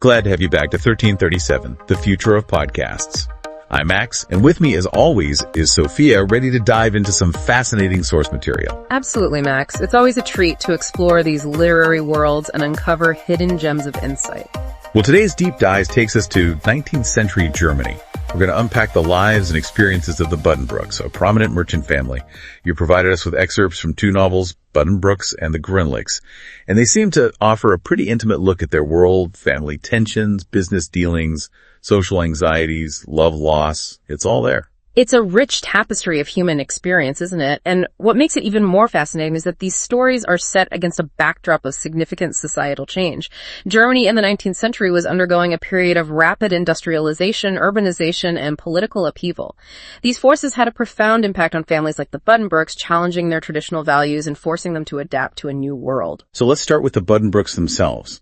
Glad to have you back to 1337, the future of podcasts. I'm Max, and with me as always is Sophia, ready to dive into some fascinating source material. Absolutely, Max. It's always a treat to explore these literary worlds and uncover hidden gems of insight. Well, today's deep dive takes us to 19th century Germany. We're going to unpack the lives and experiences of the Buddenbrooks, a prominent merchant family. You provided us with excerpts from two novels, Buddenbrooks and the Grünlichs, and they seem to offer a pretty intimate look at their world, family tensions, business dealings, social anxieties, love loss. It's all there. It's a rich tapestry of human experience, isn't it? And what makes it even more fascinating is that these stories are set against a backdrop of significant societal change. Germany in the 19th century was undergoing a period of rapid industrialization, urbanization, and political upheaval. These forces had a profound impact on families like the Buddenbrooks, challenging their traditional values and forcing them to adapt to a new world. So let's start with the Buddenbrooks themselves.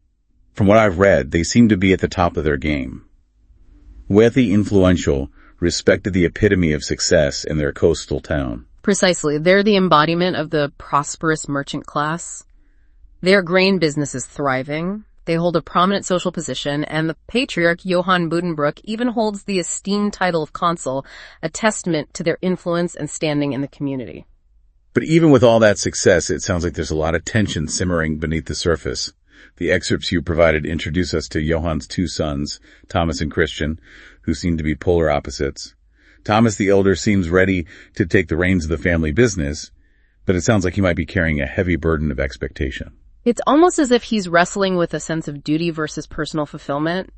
From what I've read, they seem to be at the top of their game. Wealthy, influential, respected, the epitome of success in their coastal town. Precisely. They're the embodiment of the prosperous merchant class. Their grain business is thriving. They hold a prominent social position, and the patriarch Johann Buddenbrook even holds the esteemed title of consul, a testament to their influence and standing in the community. But even with all that success, it sounds like there's a lot of tension simmering beneath the surface. The excerpts you provided introduce us to Johann's two sons, Thomas and Christian, who seem to be polar opposites. Thomas the elder seems ready to take the reins of the family business, but it sounds like he might be carrying a heavy burden of expectation. It's almost as if he's wrestling with a sense of duty versus personal fulfillment.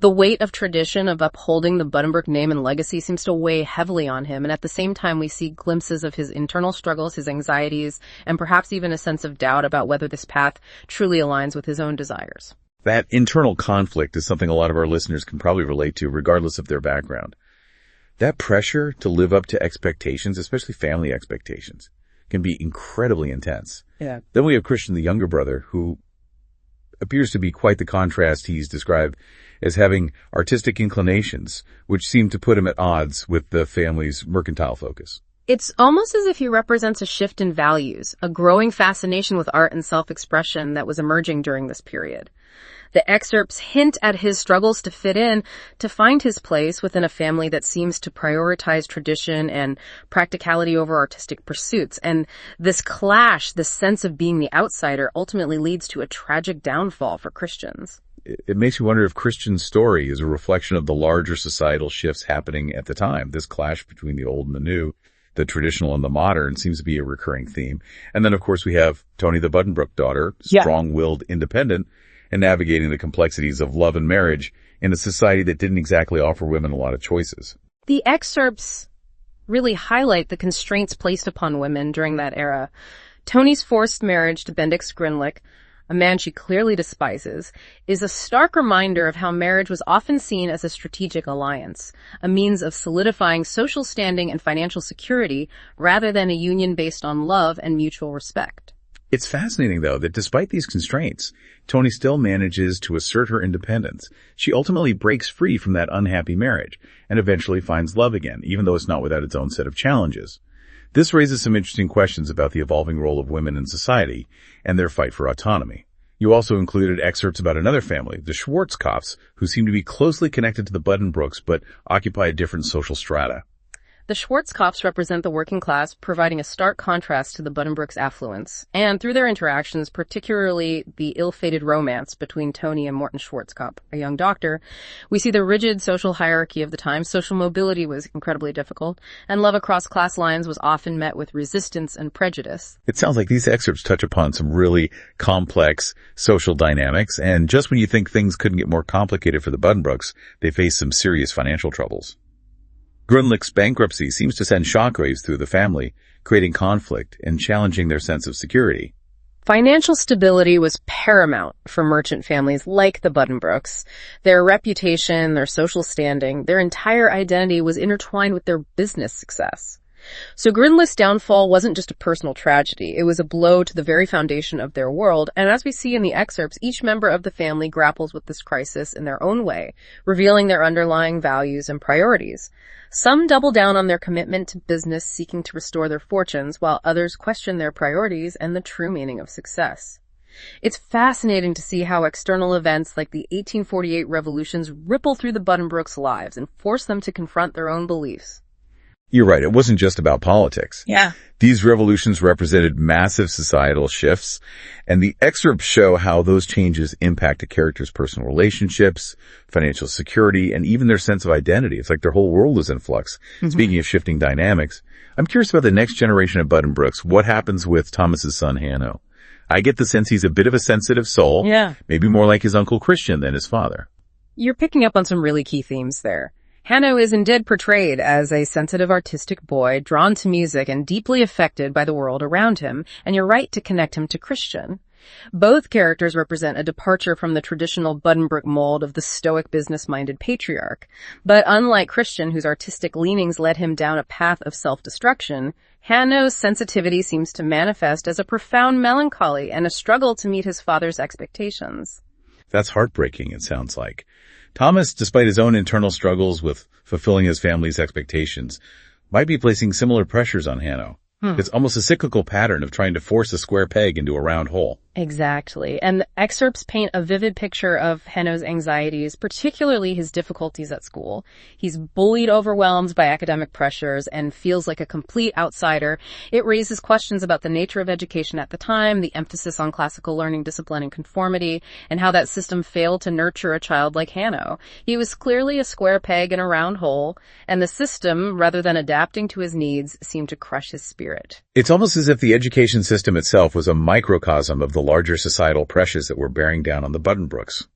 The weight of tradition of upholding the Buddenbrook name and legacy seems to weigh heavily on him, and at the same time we see glimpses of his internal struggles, his anxieties, and perhaps even a sense of doubt about whether this path truly aligns with his own desires. That internal conflict is something a lot of our listeners can probably relate to, regardless of their background. That pressure to live up to expectations, especially family expectations, can be incredibly intense. Yeah. Then we have Christian, the younger brother, who appears to be quite the contrast. He's described as having artistic inclinations, which seem to put him at odds with the family's mercantile focus. It's almost as if he represents a shift in values, a growing fascination with art and self-expression that was emerging during this period. The excerpts hint at his struggles to fit in, to find his place within a family that seems to prioritize tradition and practicality over artistic pursuits. And this clash, this sense of being the outsider, ultimately leads to a tragic downfall for Christians. It makes you wonder if Christian's story is a reflection of the larger societal shifts happening at the time. This clash between the old and the new, the traditional and the modern, seems to be a recurring theme. And then, of course, we have Tony the Buddenbrook daughter, strong-willed, independent, and navigating the complexities of love and marriage in a society that didn't exactly offer women a lot of choices. The excerpts really highlight the constraints placed upon women during that era. Tony's forced marriage to Bendix Grünlich, a man she clearly despises, is a stark reminder of how marriage was often seen as a strategic alliance, a means of solidifying social standing and financial security rather than a union based on love and mutual respect. It's fascinating, though, that despite these constraints, Tony still manages to assert her independence. She ultimately breaks free from that unhappy marriage and eventually finds love again, even though it's not without its own set of challenges. This raises some interesting questions about the evolving role of women in society and their fight for autonomy. You also included excerpts about another family, the Schwarzkopfs, who seem to be closely connected to the Buddenbrooks but occupy a different social strata. The Schwarzkopfs represent the working class, providing a stark contrast to the Buddenbrooks' affluence. And through their interactions, particularly the ill-fated romance between Tony and Morton Schwarzkopf, a young doctor, we see the rigid social hierarchy of the time. Social mobility was incredibly difficult, and love across class lines was often met with resistance and prejudice. It sounds like these excerpts touch upon some really complex social dynamics, and just when you think things couldn't get more complicated for the Buddenbrooks, they face some serious financial troubles. Grünlich's bankruptcy seems to send shockwaves through the family, creating conflict and challenging their sense of security. Financial stability was paramount for merchant families like the Buddenbrooks. Their reputation, their social standing, their entire identity was intertwined with their business success. So Grünlich's downfall wasn't just a personal tragedy. It was a blow to the very foundation of their world. And as we see in the excerpts, each member of the family grapples with this crisis in their own way, revealing their underlying values and priorities. Some double down on their commitment to business, seeking to restore their fortunes, while others question their priorities and the true meaning of success. It's fascinating to see how external events like the 1848 revolutions ripple through the Buddenbrooks' lives and force them to confront their own beliefs. You're right. It wasn't just about politics. Yeah. These revolutions represented massive societal shifts, and the excerpts show how those changes impact a character's personal relationships, financial security, and even their sense of identity. It's like their whole world is in flux. Speaking of shifting dynamics, I'm curious about the next generation of Buddenbrooks. What happens with Thomas's son, Hano? I get the sense he's a bit of a sensitive soul. Yeah. Maybe more like his Uncle Christian than his father. You're picking up on some really key themes there. Hano is indeed portrayed as a sensitive artistic boy, drawn to music and deeply affected by the world around him, and you're right to connect him to Christian. Both characters represent a departure from the traditional Buddenbrook mold of the stoic business-minded patriarch. But unlike Christian, whose artistic leanings led him down a path of self-destruction, Hano's sensitivity seems to manifest as a profound melancholy and a struggle to meet his father's expectations. That's heartbreaking, it sounds like. Thomas, despite his own internal struggles with fulfilling his family's expectations, might be placing similar pressures on Hano. It's almost a cyclical pattern of trying to force a square peg into a round hole. Exactly. And the excerpts paint a vivid picture of Hano's anxieties, particularly his difficulties at school. He's bullied, overwhelmed by academic pressures, and feels like a complete outsider. It raises questions about the nature of education at the time, the emphasis on classical learning, discipline, and conformity, and how that system failed to nurture a child like Hano. He was clearly a square peg in a round hole, and the system, rather than adapting to his needs, seemed to crush his spirit. It's almost as if the education system itself was a microcosm of the larger societal pressures that were bearing down on the Buddenbrooks.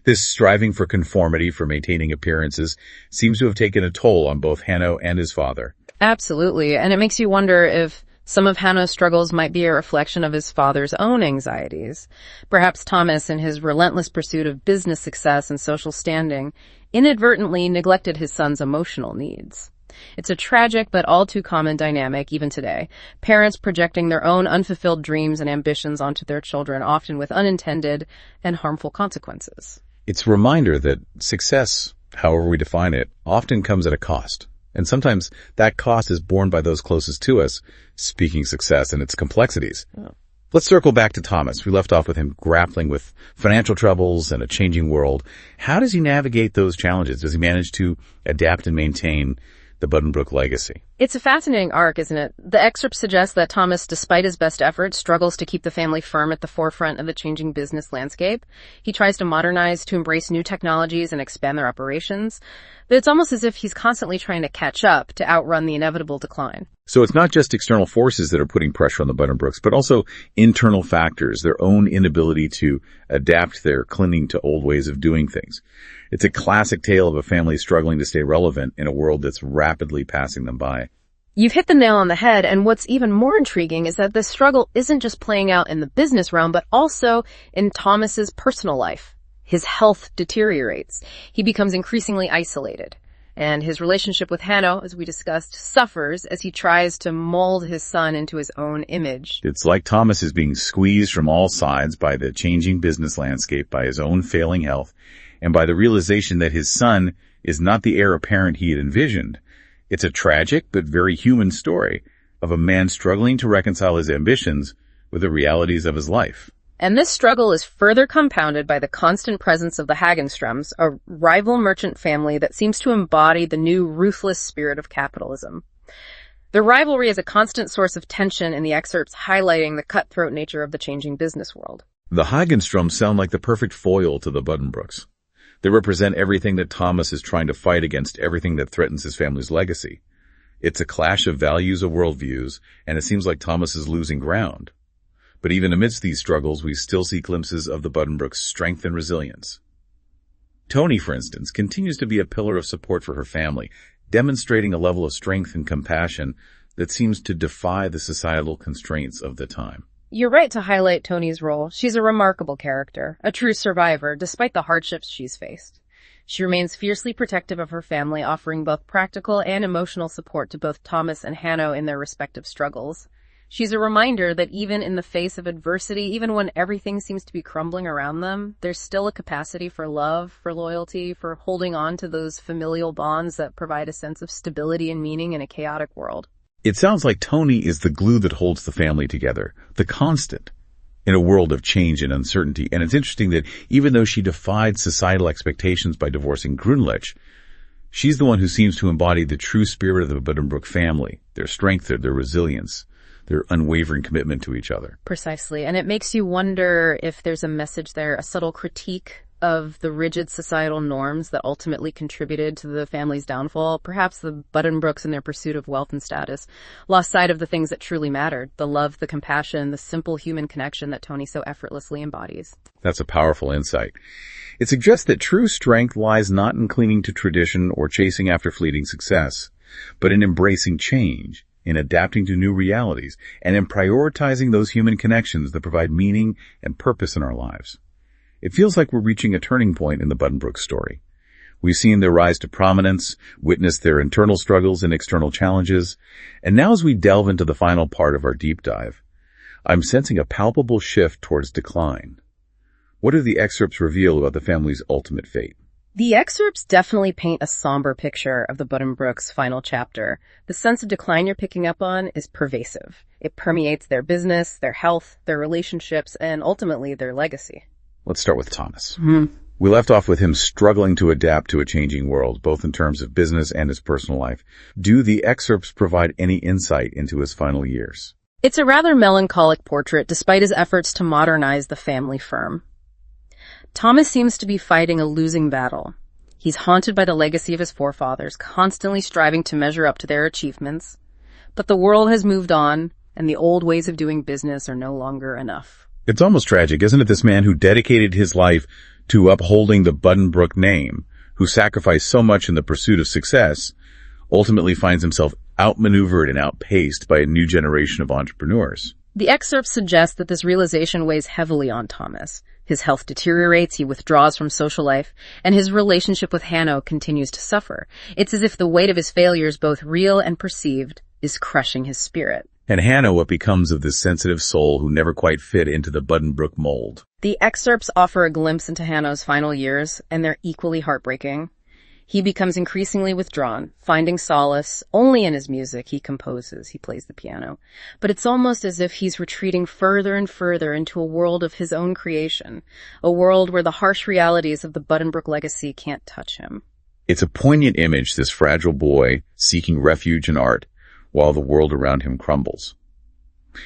This striving for conformity, for maintaining appearances, seems to have taken a toll on both Hano and his father. Absolutely, and it makes you wonder if some of Hano's struggles might be a reflection of his father's own anxieties. Perhaps Thomas, in his relentless pursuit of business success and social standing, inadvertently neglected his son's emotional needs. It's a tragic but all too common dynamic even today. Parents projecting their own unfulfilled dreams and ambitions onto their children, often with unintended and harmful consequences. It's a reminder that success, however we define it, often comes at a cost. And sometimes that cost is borne by those closest to us, speaking success and its complexities. Oh. Let's circle back to Thomas. We left off with him grappling with financial troubles and a changing world. How does he navigate those challenges? Does he manage to adapt and maintain the Buddenbrook legacy? It's a fascinating arc, isn't it? The excerpt suggests that Thomas, despite his best efforts, struggles to keep the family firm at the forefront of the changing business landscape. He tries to modernize, to embrace new technologies and expand their operations. But it's almost as if he's constantly trying to catch up to outrun the inevitable decline. So it's not just external forces that are putting pressure on the Buddenbrooks, but also internal factors, their own inability to adapt, their clinging to old ways of doing things. It's a classic tale of a family struggling to stay relevant in a world that's rapidly passing them by. You've hit the nail on the head, and what's even more intriguing is that this struggle isn't just playing out in the business realm, but also in Thomas's personal life. His health deteriorates. He becomes increasingly isolated. And his relationship with Hano, as we discussed, suffers as he tries to mold his son into his own image. It's like Thomas is being squeezed from all sides by the changing business landscape, by his own failing health, and by the realization that his son is not the heir apparent he had envisioned. It's a tragic but very human story of a man struggling to reconcile his ambitions with the realities of his life. And this struggle is further compounded by the constant presence of the Hagenstroms, a rival merchant family that seems to embody the new ruthless spirit of capitalism. The rivalry is a constant source of tension in the excerpts, highlighting the cutthroat nature of the changing business world. The Hagenstroms sound like the perfect foil to the Buddenbrooks. They represent everything that Thomas is trying to fight against, everything that threatens his family's legacy. It's a clash of values or worldviews, and it seems like Thomas is losing ground. But even amidst these struggles, we still see glimpses of the Buddenbrooks' strength and resilience. Tony, for instance, continues to be a pillar of support for her family, demonstrating a level of strength and compassion that seems to defy the societal constraints of the time. You're right to highlight Tony's role. She's a remarkable character, a true survivor, despite the hardships she's faced. She remains fiercely protective of her family, offering both practical and emotional support to both Thomas and Hano in their respective struggles. She's a reminder that even in the face of adversity, even when everything seems to be crumbling around them, there's still a capacity for love, for loyalty, for holding on to those familial bonds that provide a sense of stability and meaning in a chaotic world. It sounds like Tony is the glue that holds the family together, the constant. in a world of change and uncertainty. And it's interesting that even though she defied societal expectations by divorcing Grünlich, she's the one who seems to embody the true spirit of the Buddenbrook family, their strength, their resilience, their unwavering commitment to each other. Precisely. And it makes you wonder if there's a message there, a subtle critique of the rigid societal norms that ultimately contributed to the family's downfall. Perhaps the Buddenbrooks, in their pursuit of wealth and status, lost sight of the things that truly mattered, the love, the compassion, the simple human connection that Tony so effortlessly embodies. That's a powerful insight. It suggests that true strength lies not in clinging to tradition or chasing after fleeting success, but in embracing change, in adapting to new realities, and in prioritizing those human connections that provide meaning and purpose in our lives. It feels like we're reaching a turning point in the Buddenbrooks story. We've seen their rise to prominence, witnessed their internal struggles and external challenges, and now as we delve into the final part of our deep dive, I'm sensing a palpable shift towards decline. What do the excerpts reveal about the family's ultimate fate? The excerpts definitely paint a somber picture of the Buddenbrooks' final chapter. The sense of decline you're picking up on is pervasive. It permeates their business, their health, their relationships, and ultimately their legacy. Let's start with Thomas. We left off with him struggling to adapt to a changing world, both in terms of business and his personal life. Do the excerpts provide any insight into his final years? It's a rather melancholic portrait, despite his efforts to modernize the family firm. Thomas seems to be fighting a losing battle. He's haunted by the legacy of his forefathers, constantly striving to measure up to their achievements. But the world has moved on, and the old ways of doing business are no longer enough. It's almost tragic, isn't it? This man who dedicated his life to upholding the Buddenbrook name, who sacrificed so much in the pursuit of success, ultimately finds himself outmaneuvered and outpaced by a new generation of entrepreneurs. The excerpts suggest that this realization weighs heavily on Thomas. His health deteriorates, he withdraws from social life, and his relationship with Hano continues to suffer. It's as if the weight of his failures, both real and perceived, is crushing his spirit. And Hano, what becomes of this sensitive soul who never quite fit into the Buddenbrook mold? The excerpts offer a glimpse into Hano's final years, and they're equally heartbreaking. He becomes increasingly withdrawn, finding solace only in his music. He composes, he plays the piano. But it's almost as if he's retreating further and further into a world of his own creation, a world where the harsh realities of the Buddenbrook legacy can't touch him. It's a poignant image, this fragile boy seeking refuge in art, while the world around him crumbles.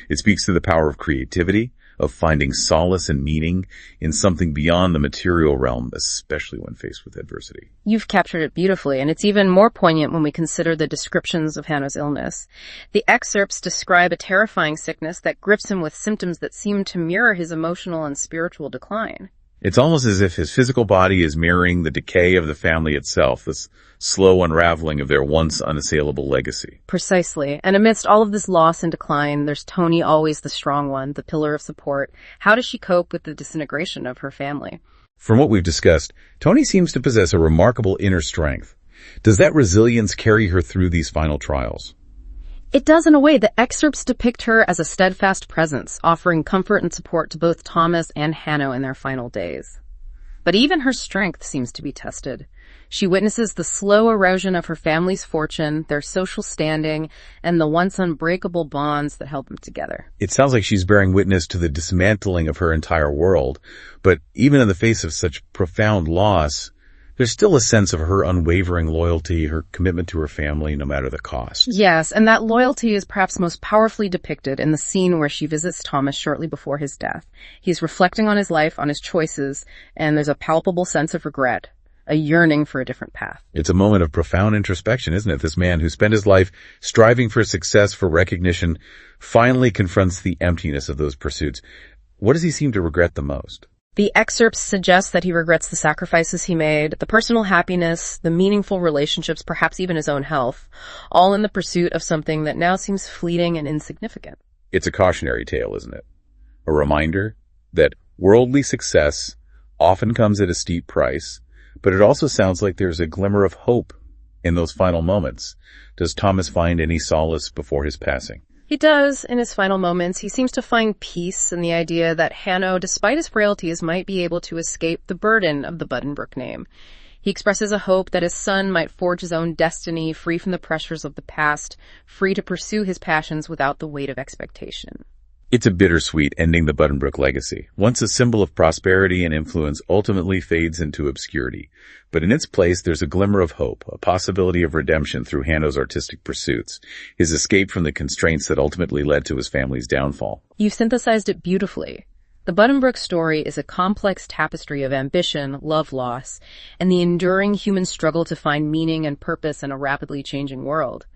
It speaks to the power of creativity, of finding solace and meaning in something beyond the material realm, especially when faced with adversity. You've captured it beautifully, and it's even more poignant when we consider the descriptions of Hano's illness. The excerpts describe a terrifying sickness that grips him with symptoms that seem to mirror his emotional and spiritual decline. It's almost as if his physical body is mirroring the decay of the family itself, this slow unraveling of their once unassailable legacy. Precisely. And amidst all of this loss and decline, there's Tony, always the strong one, the pillar of support. How does she cope with the disintegration of her family? From what we've discussed, Tony seems to possess a remarkable inner strength. Does that resilience carry her through these final trials? It does in a way. The excerpts depict her as a steadfast presence, offering comfort and support to both Thomas and Hano in their final days. But even her strength seems to be tested. She witnesses the slow erosion of her family's fortune, their social standing, and the once unbreakable bonds that held them together. It sounds like she's bearing witness to the dismantling of her entire world, but even in the face of such profound loss, there's still a sense of her unwavering loyalty, her commitment to her family, no matter the cost. Yes, and that loyalty is perhaps most powerfully depicted in the scene where she visits Thomas shortly before his death. He's reflecting on his life, on his choices, and there's a palpable sense of regret, a yearning for a different path. It's a moment of profound introspection, isn't it? This man who spent his life striving for success, for recognition, finally confronts the emptiness of those pursuits. What does he seem to regret the most? The excerpts suggest that he regrets the sacrifices he made, the personal happiness, the meaningful relationships, perhaps even his own health, all in the pursuit of something that now seems fleeting and insignificant. It's a cautionary tale, isn't it? A reminder that worldly success often comes at a steep price, but it also sounds like there's a glimmer of hope in those final moments. Does Thomas find any solace before his passing? He does, in his final moments. He seems to find peace in the idea that Hano, despite his frailties, might be able to escape the burden of the Buddenbrook name. He expresses a hope that his son might forge his own destiny, free from the pressures of the past, free to pursue his passions without the weight of expectation. It's a bittersweet ending the Buddenbrook legacy. Once a symbol of prosperity and influence ultimately fades into obscurity. But in its place, there's a glimmer of hope, a possibility of redemption through Hano's artistic pursuits, his escape from the constraints that ultimately led to his family's downfall. You've synthesized it beautifully. The Buddenbrook story is a complex tapestry of ambition, love loss, and the enduring human struggle to find meaning and purpose in a rapidly changing world.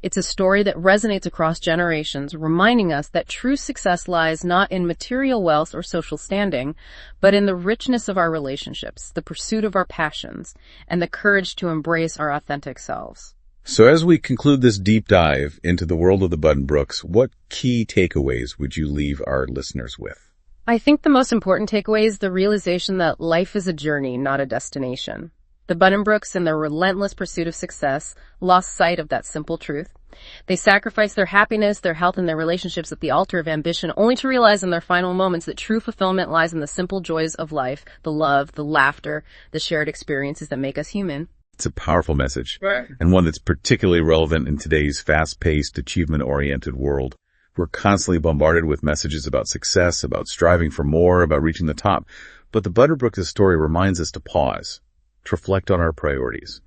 It's a story that resonates across generations, reminding us that true success lies not in material wealth or social standing, but in the richness of our relationships, the pursuit of our passions, and the courage to embrace our authentic selves. So as we conclude this deep dive into the world of the Buddenbrooks, what key takeaways would you leave our listeners with? I think the most important takeaway is the realization that life is a journey, not a destination. The Buddenbrooks, in their relentless pursuit of success, lost sight of that simple truth. They sacrificed their happiness, their health, and their relationships at the altar of ambition, only to realize in their final moments that true fulfillment lies in the simple joys of life, the love, the laughter, the shared experiences that make us human. It's a powerful message, Right. and one that's particularly relevant in today's fast-paced, achievement-oriented world. We're constantly bombarded with messages about success, about striving for more, about reaching the top. But the Buddenbrooks' story reminds us to pause, to reflect on our priorities,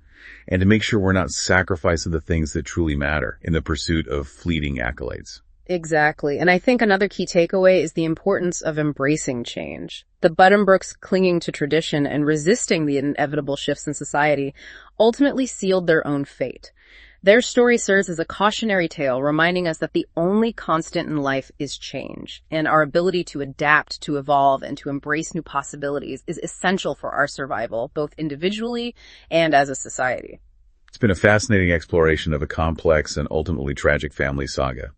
and to make sure we're not sacrificing the things that truly matter in the pursuit of fleeting accolades. Exactly. And I think another key takeaway is the importance of embracing change. The Buddenbrooks, clinging to tradition and resisting the inevitable shifts in society, ultimately sealed their own fate. Their story serves as a cautionary tale, reminding us that the only constant in life is change, and our ability to adapt, to evolve, and to embrace new possibilities is essential for our survival, both individually and as a society. It's been a fascinating exploration of a complex and ultimately tragic family saga.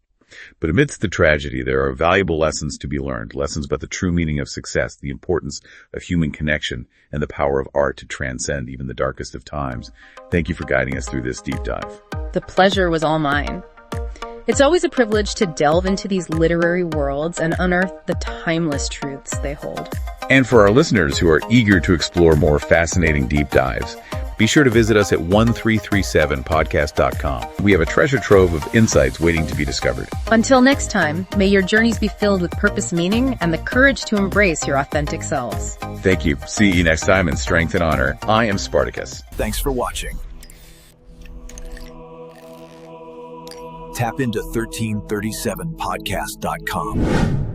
But amidst the tragedy, there are valuable lessons to be learned, lessons about the true meaning of success, the importance of human connection, and the power of art to transcend even the darkest of times. Thank you for guiding us through this deep dive. The pleasure was all mine. It's always a privilege to delve into these literary worlds and unearth the timeless truths they hold. And for our listeners who are eager to explore more fascinating deep dives, be sure to visit us at 1337podcast.com. We have a treasure trove of insights waiting to be discovered. Until next time, may your journeys be filled with purpose, meaning, and the courage to embrace your authentic selves. Thank you. See you next time in Strength and Honor. I am Spartacus. Thanks for watching. Tap into 1337podcast.com.